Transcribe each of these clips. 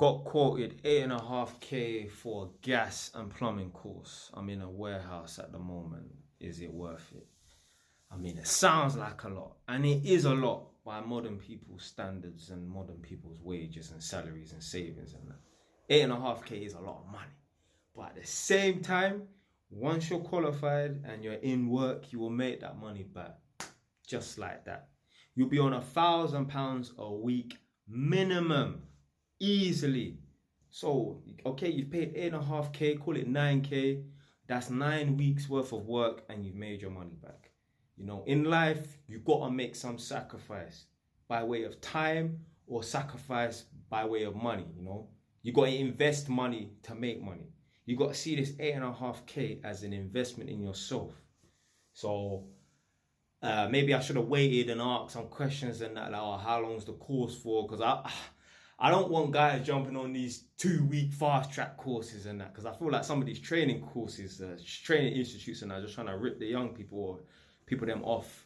Got quoted 8.5K for a gas and plumbing course. I'm in a warehouse at the moment. Is it worth it? I mean, it sounds like a lot, and it is a lot by modern people's standards and modern people's wages and salaries and savings and that. 8.5K is a lot of money. But at the same time, once you're qualified and you're in work, you will make that money back just like that. You'll be on £1,000 a week minimum, easily. So, okay, you've paid 8.5K, call it 9K. That's 9 weeks worth of work and you've made your money back. You know, in life, you've got to make some sacrifice by way of time or sacrifice by way of money, you know. You got to invest money to make money. You got to see this 8.5K as an investment in yourself. So maybe I should have waited and asked some questions and that, like, oh, how long's the course for? Because I don't want guys jumping on these 2 week fast track courses and that, because I feel like some of these training courses, training institutes and that, are just trying to rip the young people or people them off.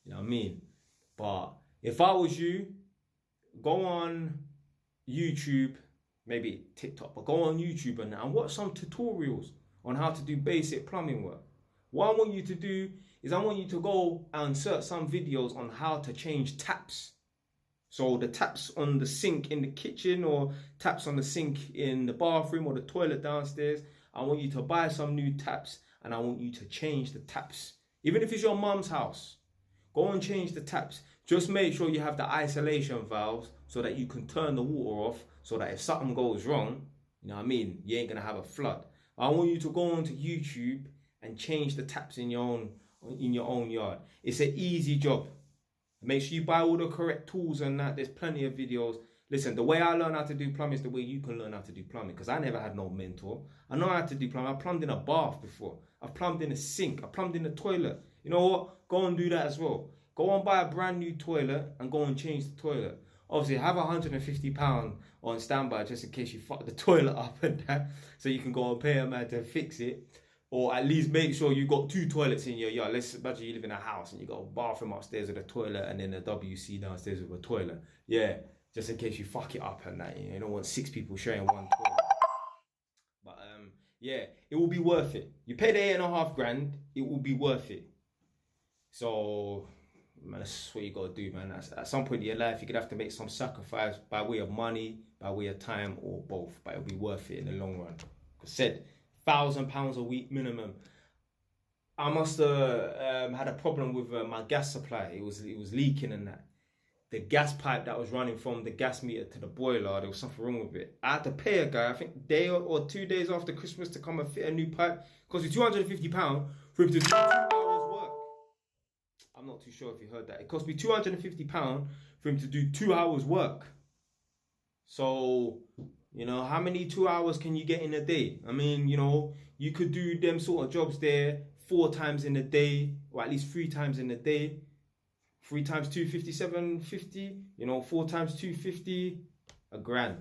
You know what I mean? But if I was you, go on YouTube, maybe TikTok, but go on YouTube and watch some tutorials on how to do basic plumbing work. What I want you to do is I want you to go and search some videos on how to change taps. So the taps on the sink in the kitchen or taps on the sink in the bathroom or the toilet downstairs. I want you to buy some new taps and I want you to change the taps. Even if it's your mum's house, go and change the taps. Just make sure you have the isolation valves so that you can turn the water off so that if something goes wrong, you know what I mean, you ain't going to have a flood. I want you to go onto YouTube and change the taps in your own yard. It's an easy job. Make sure you buy all the correct tools and that. There's plenty of videos. Listen, the way I learn how to do plumbing is the way you can learn how to do plumbing, because I never had no mentor. I know how to do plumbing. I plumbed in a bath before. I've plumbed in a sink. I plumbed in a toilet. You know what? Go and do that as well. Go and buy a brand new toilet and go and change the toilet. Obviously, have £150 on standby just in case you fuck the toilet up and that, so you can go and pay a man to fix it. Or at least make sure you got 2 toilets in your yard. Let's imagine you live in a house and you got a bathroom upstairs with a toilet and then a WC downstairs with a toilet. Yeah, just in case you fuck it up and that. You don't want 6 people sharing one toilet. But yeah, it will be worth it. You pay the 8.5 grand, it will be worth it. So, man, that's what you gotta do, man. At some point in your life, you're gonna have to make some sacrifice by way of money, by way of time, or both. But it'll be worth it in the long run. Because said, £1,000 a week minimum. I must have had a problem with my gas supply. It was leaking and that. The gas pipe that was running from the gas meter to the boiler, there was something wrong with it. I had to pay a guy, I think a day or 2 days after Christmas, to come and fit a new pipe. It cost me £250 for him to do 2 hours work. I'm not too sure if you heard that. It cost me £250 for him to do 2 hours work. So, you know, how many 2 hours can you get in a day? I mean, you know, you could do them sort of jobs there 4 times in a day, or at least 3 times in a day. 3 times 250, 750. You know, 4 times 250, £1,000.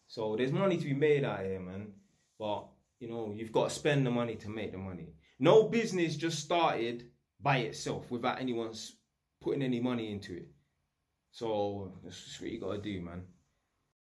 So there's money to be made out here, man. But, you know, you've got to spend the money to make the money. No business just started by itself without anyone's putting any money into it. So that's what you got to do, man.